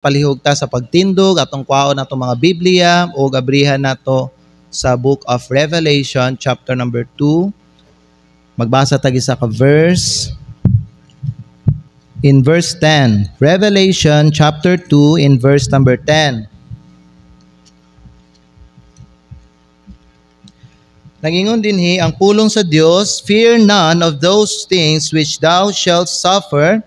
palihog ta sa pagtindog atong kwaon nato mga Biblia o gabrihan nato sa Book of Revelation chapter number 2. Magbasa tagi sa verse in verse 10. Revelation chapter 2 in verse number 10. Nangingon dinhi ang pulong sa Dios, fear none of those things which thou shalt suffer.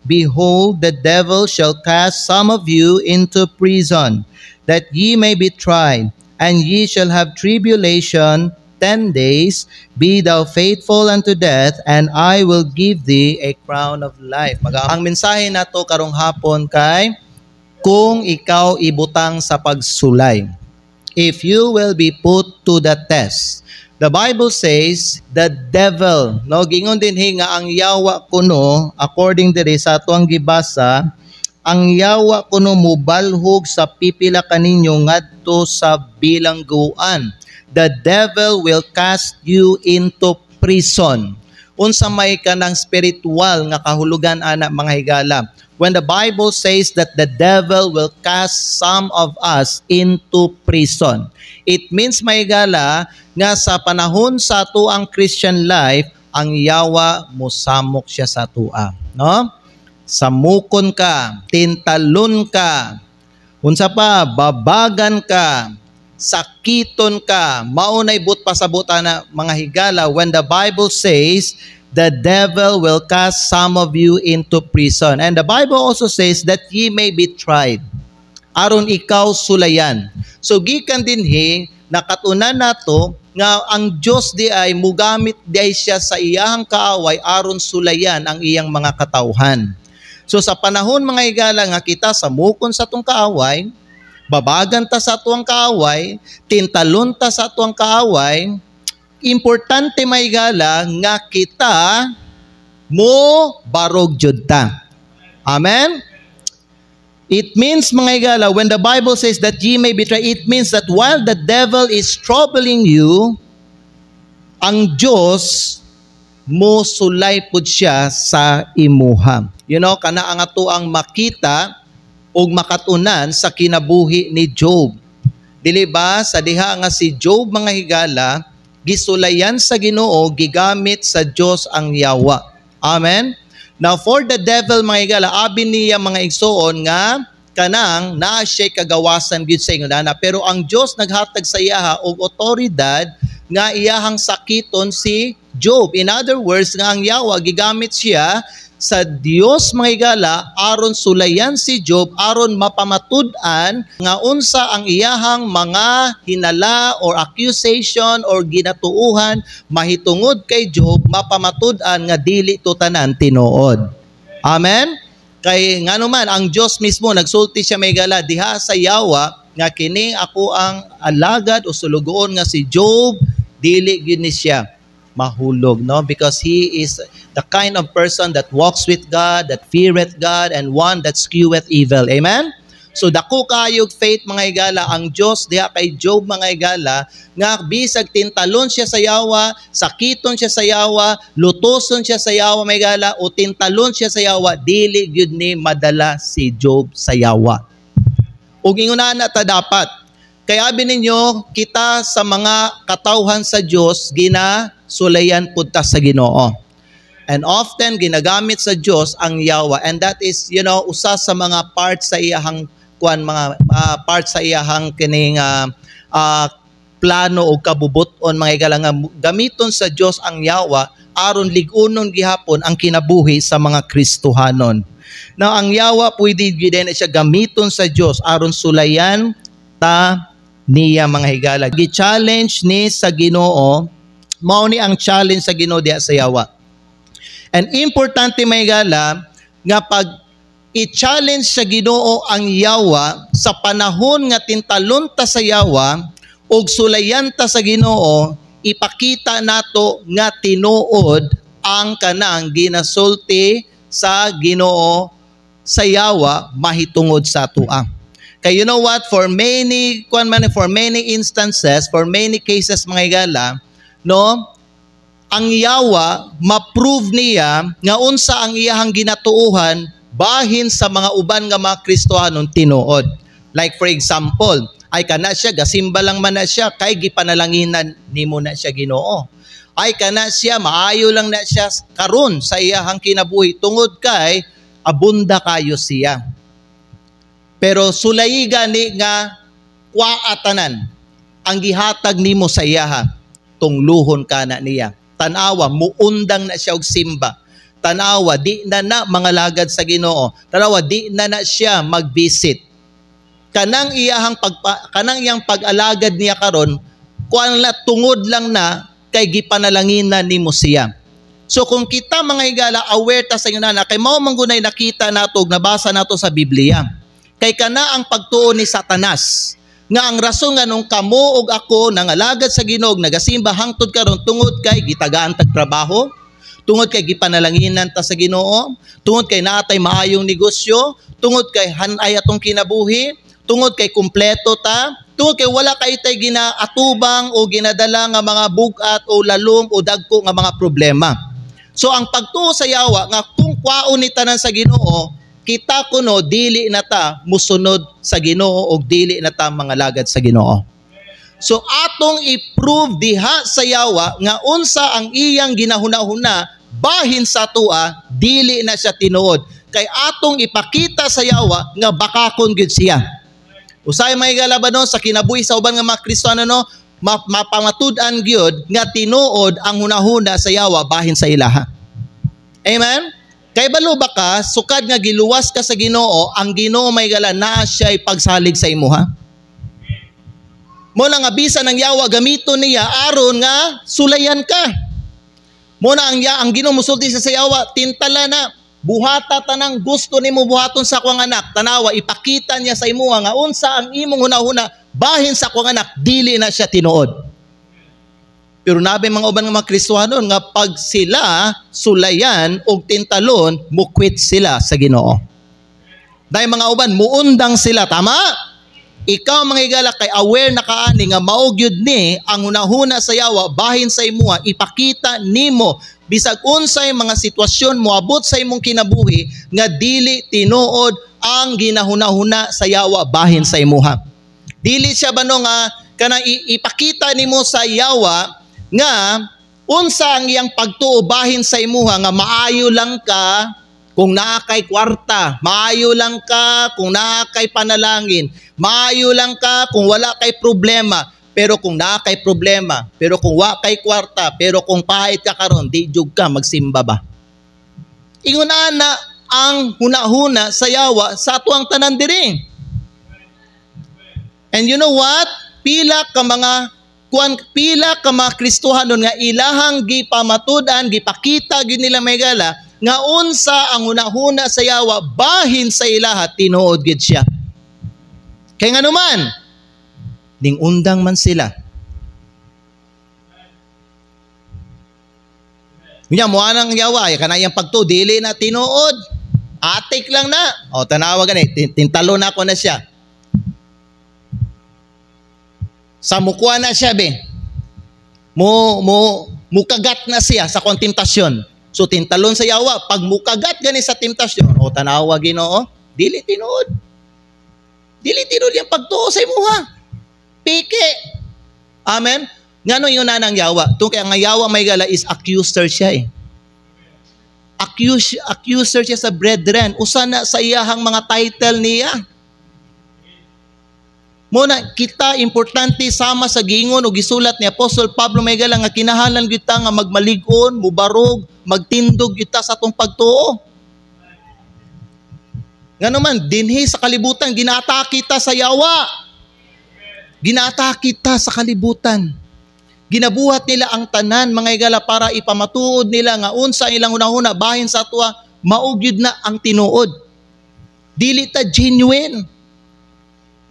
Behold, the devil shall cast some of you into prison, that ye may be tried, and ye shall have tribulation 10 days. Be thou faithful unto death, and I will give thee a crown of life. Ang mensahe nato karong hapon kay kung ikaw ibutang sa pagsulay. If you will be put to the test. The Bible says, the devil, no, gingon din nga ang yawa kuno, according diri sa atuang gibasa, ang yawa kuno mubalhog sa pipila kaninyo ngadto sa bilangguan. The devil will cast you into prison. Unsa may kanang spiritual nga kahulugan ana mga higala. When the Bible says that the devil will cast some of us into prison, it means mga higala nga sa panahon sa tuang Christian life, ang yawa mosamok siya sa tua, no? Samukon ka, tintalon ka, unsa pa, babagan ka, sakiton ka, maunay but pasabutan na mga higala when the Bible says the devil will cast some of you into prison. And the Bible also says that ye may be tried. Aron ikaw sulayan. So gikan dinhi nakatunan nato nga ang Dios di ay mugamit di ay siya sa iyang kaaway aron sulayan ang iyang mga katawhan. So sa panahon mga higala nga kita samukon sa atong kaaway, babagan ta sa atong kaaway, tintalon ta sa atong kaaway, importante mga higala nga kita mo barog jud ta. Amen? It means, mga higala, when the Bible says that ye may be tried, it means that while the devil is troubling you, ang Diyos mo sulay pud siya sa imuha. You know, kana ang ato ang makita o makatunan sa kinabuhi ni Job. Dili ba, sa diha nga si Job, mga higala, gisulayan sa Ginoo, gigamit sa Diyos ang yawa. Amen? Now, for the devil, mga higala, abin niya mga igsoon nga, kanang naa siya kagawasan gyud sa ingana. Pero ang Diyos naghatag sa iyaha og otoridad nga iyahang sakiton si Job. In other words, nga ang yawa, gigamit siya sa Dios mga higala aron sulayan si Job, aron mapamatud-an nga unsa ang iyahang mga hinala or accusation or ginatuuhan mahitungod kay Job, mapamatud-an nga dili to tanan tinuod. Amen? Kay ngano man ang Dios mismo nagsulti siya mga higala diha sa yawa nga kini ako ang alagad o sulugoon nga si Job, dili gyud ni siya mahulog, no? Because he is the kind of person that walks with God, that feareth God, and one that skeweth evil. Amen? So dako kayog faith mga higala ang Dios diha kay Job mga higala nga bisag tintalon siya sa yawa, sakiton siya sa yawa, lutoson siya sa yawa mga higala o tintalon siya sa yawa, dili gyud ni madala si Job sa yawa. Ug inguna na ta dapat kaya abi ninyo kita sa mga katawhan sa Dios ginasulayan pud ta sa Ginoo. And often ginagamit sa Dios ang yawa, and that is, you know, usa sa mga parts sa iyahang mga parts sa iyahang kining plano o kabubuton mga higala nga gamiton sa Dios ang yawa aron lig-unon gihapon ang kinabuhi sa mga Kristohanon. Now ang yawa pwede gyud na siya gamiton sa Dios aron sulayan ta niya mga higala. Gi-challenge ni sa Ginoo, mao ni ang challenge sa Ginoo diha sa yawa. And importante mga higala nga pag i-challenge sa Ginoo ang yawa sa panahon nga tintalon ta sa yawa ug sulayan ta sa Ginoo, ipakita nato nga tinuod ang kanang ginasulti sa Ginoo sa yawa mahitungod sa atoa. Kay you know what, for many instances, for many cases mga higala, no, ang yawa, ma-prove niya nga unsa ang iyahang ginatuuhan bahin sa mga uban nga mga Kristohanon tinuod. Like for example, ay kana siya gasimba lang man na siya kay gipanalanginan nimo na siya Ginoo. Ay kana siya maayo lang na siya karon sa iyahang kinabuhi tungod kay abunda kayo siya. Pero sulay gani nga kwaatanan ang gihatag nimo sa iyaha tungluhon kana niya. Tanawa muundang na siya og simba. Tanawa di na mga lagad sa Ginoo. Tanawa di na siya mag-visit. Kanang iyang pag-alagad niya karon kuan la tungod lang na kay gipanalanginan nimo siya. So kung kita mga higala aware ta sa inana kay mao man gunay nakita nato nabasa nato sa Biblia. Kay kana ang pagtuo ni Satanas nga ang rason nga nung kamo ug ako nangalagad sa Ginoo nagasimba hangtod karon tungod kay gitagaan tag trabaho, tungod kay gipanalanginan ta sa Ginoo, tungod kay naatay maayong negosyo, tungod kay hanay atong kinabuhi, tungod kay kumpleto ta, tungod kay wala kay tay ginaatubang o ginadala nga mga bugat o lalom o dagko nga mga problema. So ang pagtuo sa yawa nga kung kwaon ni tanan sa Ginoo, kita kuno dili na ta musunod sa Ginoo o dili na ta mga lagad sa Ginoo. So atong i-prove diha sa yawa nga unsa ang iyang ginahuna-huna bahin sa tua dili na siya tinuod. Kay atong ipakita sa yawa nga bakakon gyud siya. Usay may galabanon sa kinabuhi sa uban nga mga Kristiyano no, mapamatud-an gyud nga tinuod ang hunahuna sa yawa bahin sa ilaha. Amen. Kay balo ba ka sukad nga giluwas ka sa Ginoo, ang Ginoo may gala naa siya pagsalig sa imuha. Mo na nga bisan ng yawa gamito niya aron nga sulayan ka. Mo na ang Ginoo musulti sa yawa tintala na buhata tanang gusto nimo buhaton sa akong anak. Tanawa ipakita niya sa imo nga unsa ang imong hunahuna bahin sa akong anak dili na siya tinuod. Pero nabi mga uban nga mga Kristiyano nga pag sila sulayan og tintalon mukwit sila sa Ginoo. Dahil mga uban muundang sila tama? Ikaw mga higala kay aware na kaani nga maugyud ni ang hunahuna sa yawa bahin sa imuha ipakita nimo bisag unsay mga sitwasyon moabot sa imong kinabuhi nga dili tinuod ang ginahuna-huna sa yawa bahin sa imuha. Dili siya bano nga kana ipakita nimo sa yawa nga unsa ang iyang pagtuo bahin sa imuha nga maayo lang ka kung naa kay kwarta, maayo lang ka kung naa kay panalangin, maayo lang ka kung wala kay problema. Pero kung naa kay problema, pero kung wa kay kwarta, pero kung pahit ka karon, di jud ka magsimba ba? Ingon ana ang hunahuna sa yawa sa atuang tanan diri. And you know what? Pila ka mga Kristohanon nga ilahang gipamatud-an, gipakita gid nila may gala nga unsa ang hunahuna sa yawa bahin sa ilaha tinuod gid siya. Kay nga naman ning undang man sila. Nya mo anang yawa ay kanayang pagtuo dili na tinuod. Atik lang na. O tanawa gani tintalo na ko na siya. Sa mukha na siya be. Mukagat na siya sa kontemptasyon. So tintalon sa yawa, pag mukagat gani sa temptasyon, o tanawa Ginoo, dili tinuod. Dili tinuod yung pagtuo sa imuha. Pike. Amen. Ngano yun na ng yawa? Ito kaya nga yawa may gala is accuser siya eh. Accuser siya sa brethren. Usa na sa iyahang mga title niya. Muna, kita importante sama sa gingon o gisulat ni Apostol Pablo may gala nga kinahanglan kita nga magmaligon, mubarog, magtindog kita sa atong pagtuo. Nga naman, dinhi sa kalibutan, ginata kita sa yawa. Ginata kita sa kalibutan. Ginabuhat nila ang tanan, mga higala, para ipamatuod nila nga unsa ilang hunahuna bahin sa atwa, maugyud na ang tinuod. Dili ta genuine.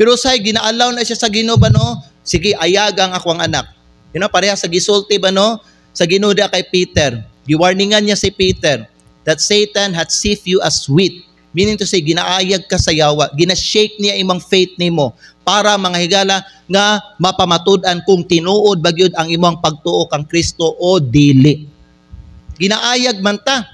Pero say ginaalaw na siya sa Ginoo ba no? Sige, ayagang ako ang anak. You know, pareha sa gisulti ba no? Sa Ginoo kay Peter. Giwarningan niya si Peter that Satan hath sift you as wheat. Meaning to say, ginaayag ka sa yawa. Ginashake niya imong faith nimo para mga higala nga mapamatud-an kung tinuod bagyod ang imong pagtuo kang Kristo o dili. Ginaayag man ta.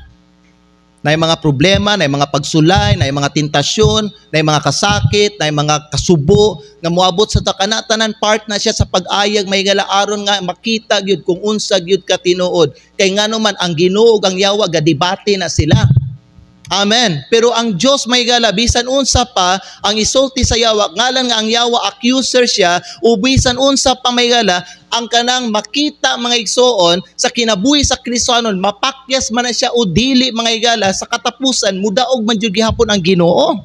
na mga problema, na mga pagsulay, na mga tentasyon, na mga kasakit, na mga kasubo, nga moabot sa takanatanan part na siya sa pag-ayag, may galaaron nga makita gyud kung unsa gyud ka tinuod. Kay ngano man ang Ginoo ug ang Yawa gadibati na sila. Amen. Pero ang Diyos may gala, bisan unsa pa ang isulti sa Yawa, ngalan nga ang Yawa accuser siya, o bisan unsa pa may gala, ang kanang makita mga igsoon sa kinabuhi sa Kristohanon, mapakyas man na siya o dili mga igala, sa katapusan, mudaog man jud gihapon ang Ginoo.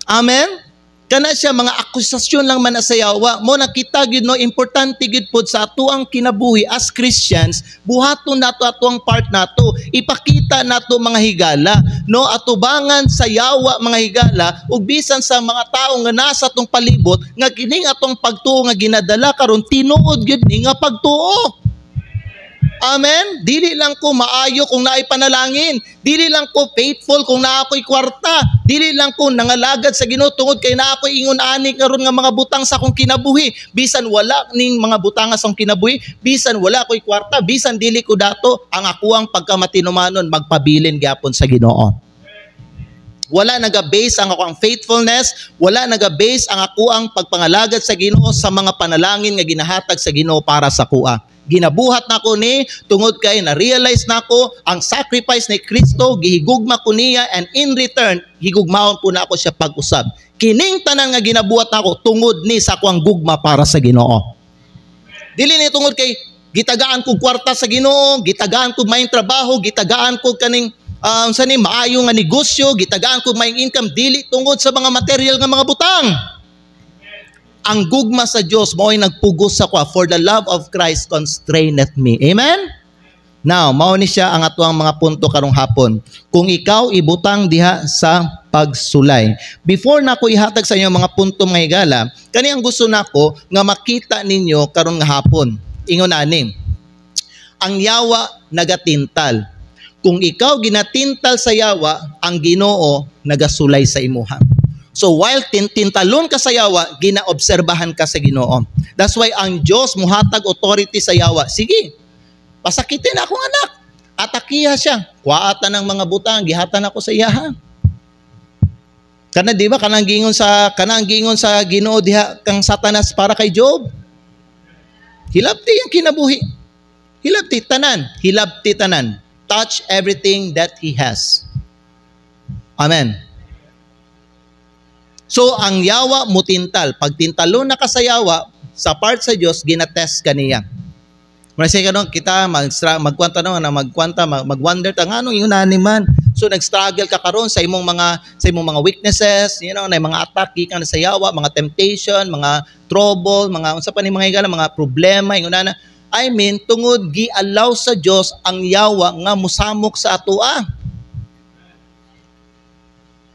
Amen. Kana siya mga akusasyon lang man na sa Yawa. Mo nakita gyud no, importante gyud pod sa atuang kinabuhi as Christians, buhaton nato atuang part nato, ipakita nato mga higala, no, atubangan sa Yawa mga higala, ug bisan sa mga tawo nga nasa atong palibot nga kining atong pagtuo nga ginadala karon tinuod gyud ni nga pagtuo. Amen? Dili lang ko maayo kung naay panalangin. Dili lang ko faithful kung naa ko'y kwarta. Dili lang ko nangalagad sa Ginoo tungod kay naa ko'y ingon ani karon nga mga butang sa akong kinabuhi. Bisan wala ning mga butang sa akong kinabuhi, bisan wala ko'y kwarta, bisan dili ko dato, ang akuang pagkamatinumanon magpabilin gyapon sa Ginoo. Wala naga-base ang akong faithfulness, wala naga-base ang akuang pagpangalagad sa Ginoo sa mga panalangin nga ginahatag sa Ginoo para sa kuha. Ginabuhat na ko ni tungod kay na-realize na ko ang sacrifice ni Kristo, gihigugma ko niya, and in return higugmaon po na ako siya pag-usab. Kining tanan nga ginabuhat na ko tungod ni sa akong gugma para sa Ginoo. Dili ni tungod kay gitagaan ko kwarta sa Ginoo, gitagaan ko may trabaho, gitagaan ko kaning maayo nga negosyo, gitagaan ko may income, dili tungod sa mga material nga mga butang. Ang gugma sa Diyos mao'y nagpugos sa kwa, for the love of Christ constraineth me. Amen? Now, mao ni siya ang atuang mga punto karong hapon. Kung ikaw ibutang diha sa pagsulay. Before na ko ihatag sa inyo mga punto mga higala, kani ang gusto nako nga makita ninyo karong hapon. Ingon ani, ang Yawa nagatintal. Kung ikaw ginatintal sa Yawa, ang Ginoo nagasulay sa imuha. So while tintalon ka sa Yawa, ginaobserbahan ka sa Ginoo. That's why ang Diyos muhatag authority sa Yawa. Sige, pasakitin akong anak. Atakiha siya. Kuwaatan ng mga butang, gihatan ako sa iyaha. Kana di ba kanang gingon sa Ginoo diha kang Satanas para kay Job? Hilabti ang kinabuhi. Hilabti tanan. Touch everything that he has. Amen. So, ang Yawa mutintal. Pag tintalon na ka sa Yawa, sa part sa Diyos, ginatest ka niya. Marasay ka nung, kita mag-wonder ta, nga nung iunanin man. So, nag-struggle ka karon sa imong mga weaknesses, na mga attack, gikan na sa Yawa, mga temptation, mga trouble, unsa pa ni mga higala, mga problema, iunanan. I mean, tungod gi-allow sa Diyos ang Yawa nga musamok sa atua.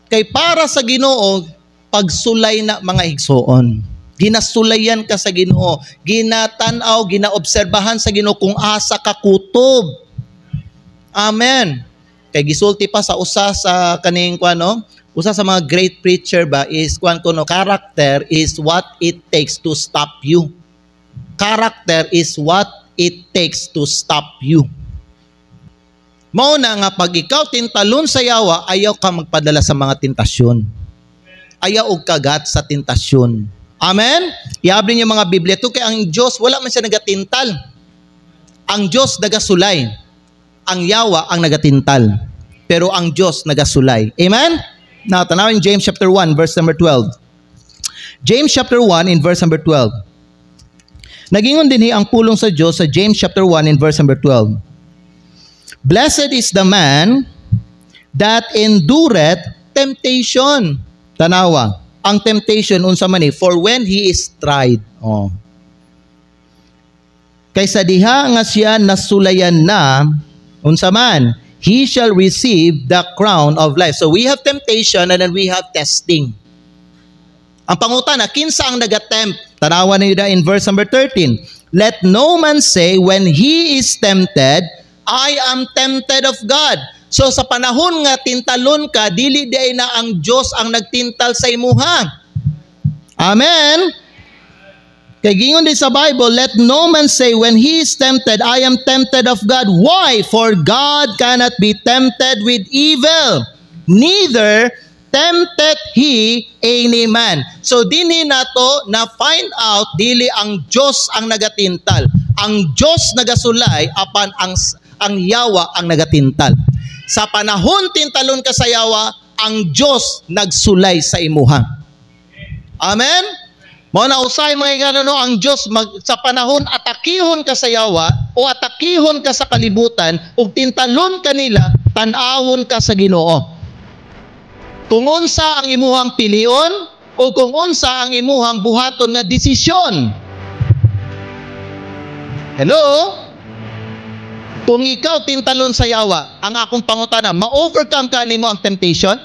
Kay para sa Ginoo, pagsulay na mga igsoon. Ginasulayan ka sa Ginoo. Ginatanaw, ginaobserbahan sa Ginoo kung asa ka kutob. Amen. Kay gisulti pa sa usa sa kaning usa sa mga great preacher ba is character is what it takes to stop you. Character is what it takes to stop you. Mao na nga pag ikaw tintalon sa Yawa, ayaw ka magpadala sa mga tentasyon. Ayaw og kagat sa tentasyon. Amen? Iabli niyo mga Biblia to, kay ang Diyos wala man siya nagatintal. Ang Diyos nagasulay. Ang Yawa ang nagatintal. Pero ang Diyos nagasulay. Amen? Now, tanawin James chapter 1 verse number 12. James chapter 1 in verse number 12. Nagingon din ang pulong sa Diyos sa James chapter 1 in verse number 12. Blessed is the man that endureth temptation. Tanawa, ang temptation unsa man for when he is tried. Kaysa diha nga siya nasulayan na, unsa man, he shall receive the crown of life. So we have temptation and then we have testing. Ang pangutana, kinsa ang nagatempt? Tanawa niyo in verse number 13. Let no man say when he is tempted, I am tempted of God. So sa panahon nga tintalon ka, dili di na ang Diyos ang nagtintal sa imuha. Amen? Kay gingon din sa Bible, let no man say when he is tempted, I am tempted of God. Why? For God cannot be tempted with evil, neither tempted he any man. So dinhi nato na find out dili ang Dios ang nagatintal. Ang Dios nagasulay apan ang yawa ang nagatintal. Sa panahon tintalon ka sa yawa, ang Dios nagsulay sa imuha. Amen. Mao na usay mga igano, ang Dios sa panahon atakihon ka sa yawa o atakihon ka sa kalibutan ug tintalon kanila, tan-awon ka sa Ginoo. Kung unsa ang imuhang pilion o kung unsa ang imuhang buhaton nga desisyon. Hello? Kung ikaw tintalon sa yawa, ang akong pangutana, ma-overcome ka nimo ang temptation?